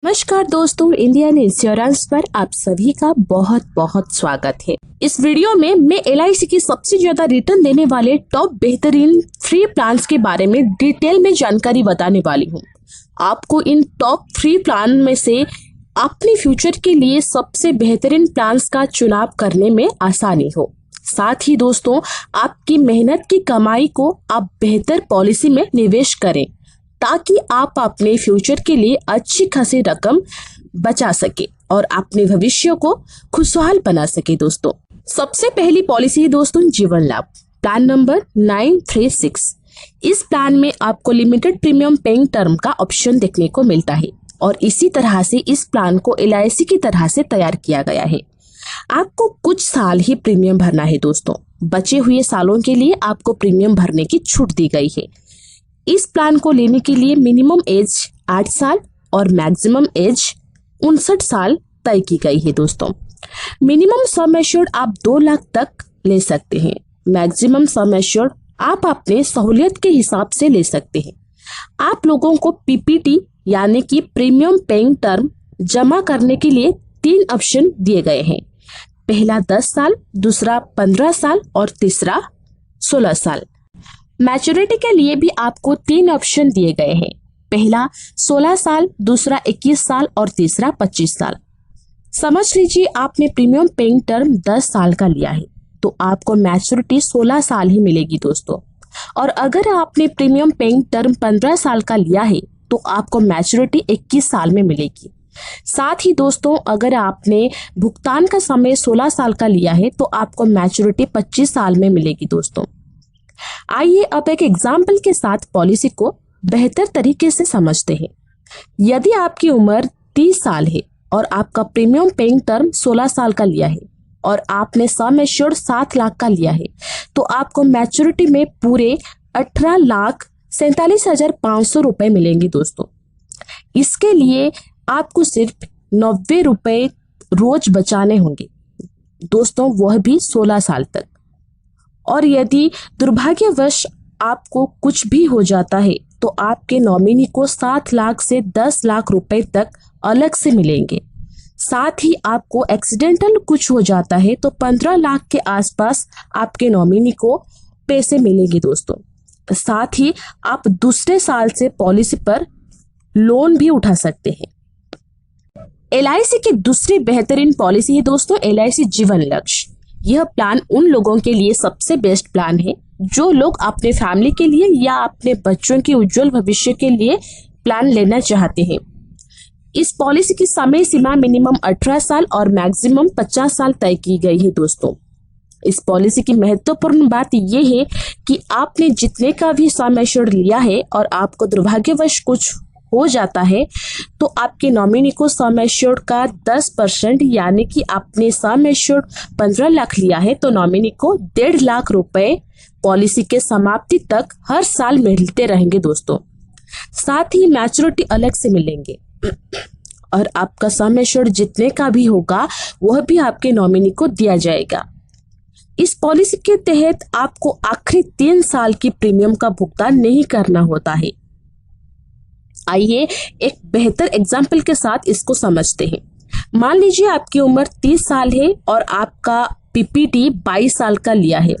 नमस्कार दोस्तों, Indian insurance पर आप सभी का बहुत बहुत स्वागत है। इस वीडियो में मैं LIC की सबसे ज्यादा रिटर्न देने वाले टॉप बेहतरीन फ्री प्लान्स के बारे में डिटेल में जानकारी बताने वाली हूँ। आपको इन टॉप फ्री प्लान में से अपने फ्यूचर के लिए सबसे बेहतरीन प्लान्स का चुनाव करने में आसानी हो। साथ ही दोस्तों, आपकी मेहनत की कमाई को आप बेहतर पॉलिसी में निवेश करें ताकि आप अपने फ्यूचर के लिए अच्छी खासी रकम बचा सके और अपने भविष्य को खुशहाल बना सके। दोस्तों, सबसे पहली पॉलिसी है दोस्तों जीवन लाभ प्लान नंबर 936। इस प्लान में आपको लिमिटेड प्रीमियम पेइंग टर्म का ऑप्शन देखने को मिलता है और इसी तरह से इस प्लान को LIC की तरह से तैयार किया गया है। आपको कुछ साल ही प्रीमियम भरना है दोस्तों। बचे हुए सालों के लिए आपको प्रीमियम भरने की छूट दी गई है। इस प्लान को लेने के लिए मिनिमम एज 8 साल और मैक्सिमम एज 59 साल तय की गई है दोस्तों। मिनिमम सम एश्योर्ड आप 2 लाख तक ले सकते हैं। मैक्सिमम सम एश्योर्ड आप अपने सहूलियत के हिसाब से ले सकते हैं। आप लोगों को PPT यानी कि प्रीमियम पेइंग टर्म जमा करने के लिए 3 ऑप्शन दिए गए हैं। पहला 10 साल, दूसरा 15 साल और तीसरा 16 साल। मैच्योरिटी के लिए भी आपको 3 ऑप्शन दिए गए हैं। पहला 16 साल, दूसरा 21 साल और तीसरा 25 साल। समझ लीजिए आपने प्रीमियम पेइंग टर्म 10 साल का लिया है तो आपको मैच्योरिटी 16 साल ही मिलेगी दोस्तों। और अगर आपने प्रीमियम पेइंग टर्म 15 साल का लिया है तो आपको मैच्योरिटी 21 साल में मिलेगी। साथ ही दोस्तों, अगर आपने भुगतान का समय 16 साल का लिया है तो आपको मैच्योरिटी 25 साल में मिलेगी दोस्तों। आइए अब एक एग्जाम्पल के साथ पॉलिसी को बेहतर तरीके से समझते हैं। यदि आपकी उम्र 30 साल है और आपका प्रीमियम पेइंग टर्म 16 साल का लिया है और आपने सम एश्योर्ड 7 लाख का लिया है तो आपको मैच्योरिटी में पूरे 18,47,500 रुपए मिलेंगे दोस्तों। इसके लिए आपको सिर्फ 90 रुपए रोज बचाने होंगे दोस्तों, वह भी 16 साल तक। और यदि दुर्भाग्यवश आपको कुछ भी हो जाता है तो आपके नॉमिनी को 7 लाख से 10 लाख रुपए तक अलग से मिलेंगे। साथ ही आपको एक्सीडेंटल कुछ हो जाता है तो 15 लाख के आसपास आपके नॉमिनी को पैसे मिलेंगे दोस्तों। साथ ही आप दूसरे साल से पॉलिसी पर लोन भी उठा सकते हैं। LIC की दूसरी बेहतरीन पॉलिसी है दोस्तों LIC जीवन लक्ष्य। यह प्लान उन लोगों के लिए सबसे बेस्ट प्लान है जो लोग अपने फैमिली के लिए या अपने बच्चों के उज्जवल भविष्य के लिए प्लान लेना चाहते हैं। इस पॉलिसी की समय सीमा मिनिमम 18 साल और मैक्सिमम 50 साल तय की गई है दोस्तों। इस पॉलिसी की महत्वपूर्ण बात यह है कि आपने जितने का भी सम एश्योर्ड लिया है और आपको दुर्भाग्यवश कुछ हो जाता है तो आपके नॉमिनी को सम एश्योर्ड का 10% यानी कि आपने सम एश्योर्ड 15 लाख लिया है तो नॉमिनी को 1.5 लाख रुपए पॉलिसी के समाप्ति तक हर साल मिलते रहेंगे दोस्तों। साथ ही मैच्योरिटी अलग से मिलेंगे और आपका सम एश्योर्ड जितने का भी होगा वह भी आपके नॉमिनी को दिया जाएगा। इस पॉलिसी के तहत आपको आखिरी 3 साल की प्रीमियम का भुगतान नहीं करना होता है। आइए एक बेहतर एग्जाम्पल के साथ इसको समझते हैं। मान लीजिए आपकी उम्र 30 साल है और आपका PPT 22 साल का लिया है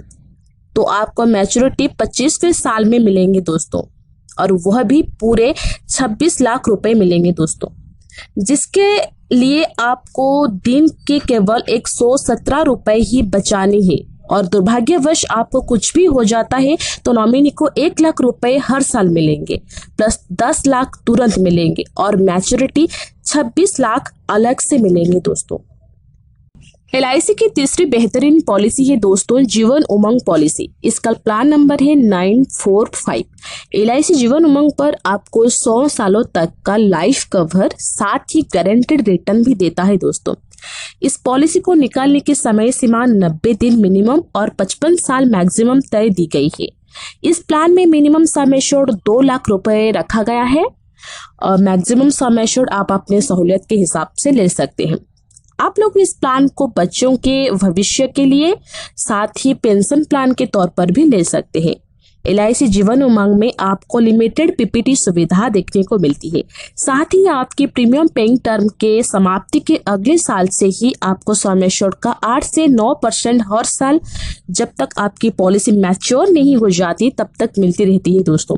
तो आपको मैच्योरिटी 25वें साल में मिलेंगे दोस्तों और वह भी पूरे 26 लाख रुपए मिलेंगे दोस्तों, जिसके लिए आपको दिन के केवल 117 रुपए ही बचाने हैं। और दुर्भाग्यवश आपको कुछ भी हो जाता है तो नॉमिनी को 1 लाख रुपए हर साल मिलेंगे प्लस 10 लाख तुरंत मिलेंगे और मैच्योरिटी 26 लाख अलग से मिलेंगे दोस्तों। LIC की तीसरी बेहतरीन पॉलिसी है दोस्तों जीवन उमंग पॉलिसी। इसका प्लान नंबर है 945। LIC जीवन उमंग पर आपको 100 सालों तक का लाइफ कवर साथ ही गारंटेड रिटर्न भी देता है दोस्तों। इस पॉलिसी को निकालने की समय सीमा 90 दिन मिनिमम और 55 साल मैक्सिमम तय दी गई है। इस प्लान में मिनिमम सम एश्योर्ड 2 लाख रुपए रखा गया है और मैक्सिमम सम एश्योर्ड आप अपने सहूलियत के हिसाब से ले सकते हैं। आप लोग इस प्लान को बच्चों के भविष्य के लिए साथ ही पेंशन प्लान के तौर पर भी ले सकते हैं। LIC जीवन उमंग में आपको लिमिटेड PPT सुविधा देखने को मिलती है। साथ ही आपकी प्रीमियम पेइंग टर्म के समाप्ति के अगले साल से ही आपको सम एश्योर्ड का 8 से 9% हर साल जब तक आपकी पॉलिसी मैच्योर नहीं हो जाती तब तक मिलती रहती है दोस्तों।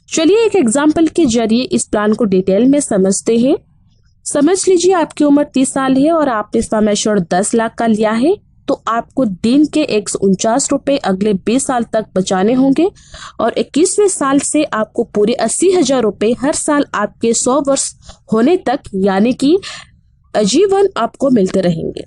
चलिए एक एग्जाम्पल के जरिए इस प्लान को डिटेल में समझते हैं। समझ लीजिए आपकी उम्र 30 साल है और आपने सम एश्योर्ड 10 लाख का लिया है, तो आपको दिन के 149 रुपए अगले 20 साल तक बचाने होंगे और 21वें साल से आपको पूरे 80,000 रुपए हर साल आपके 100 वर्ष होने तक यानी कि आजीवन आपको मिलते रहेंगे।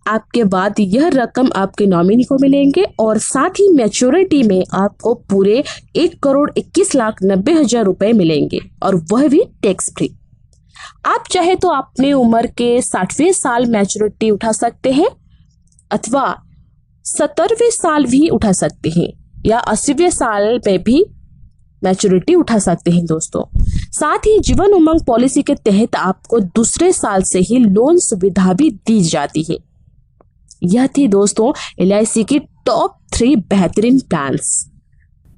आपके बाद यह रकम आपके नॉमिनी को मिलेंगे और साथ ही मैच्योरिटी में आपको पूरे 1,21,90,000 रुपए मिलेंगे और वह भी टैक्स फ्री। आप चाहे तो अपने उम्र के 60वें साल मैच्योरिटी उठा सकते हैं अथवा 70वें साल भी उठा सकते हैं या 80वें साल में भी मैच्योरिटी उठा सकते हैं दोस्तों। साथ ही जीवन उमंग पॉलिसी के तहत आपको दूसरे साल से ही लोन सुविधा भी दी जाती है। यह थी दोस्तों LIC की टॉप 3 बेहतरीन प्लान्स।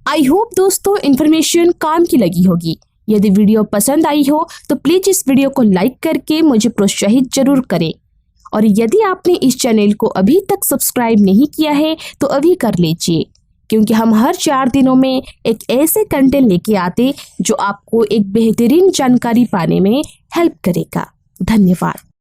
आई होप दोस्तों इन्फॉर्मेशन काम की लगी होगी। यदि वीडियो पसंद आई हो तो प्लीज इस वीडियो को लाइक करके मुझे प्रोत्साहित जरूर करें और यदि आपने इस चैनल को अभी तक सब्सक्राइब नहीं किया है तो अभी कर लीजिए, क्योंकि हम हर 4 दिनों में एक ऐसे कंटेंट लेके आते जो आपको एक बेहतरीन जानकारी पाने में हेल्प करेगा। धन्यवाद।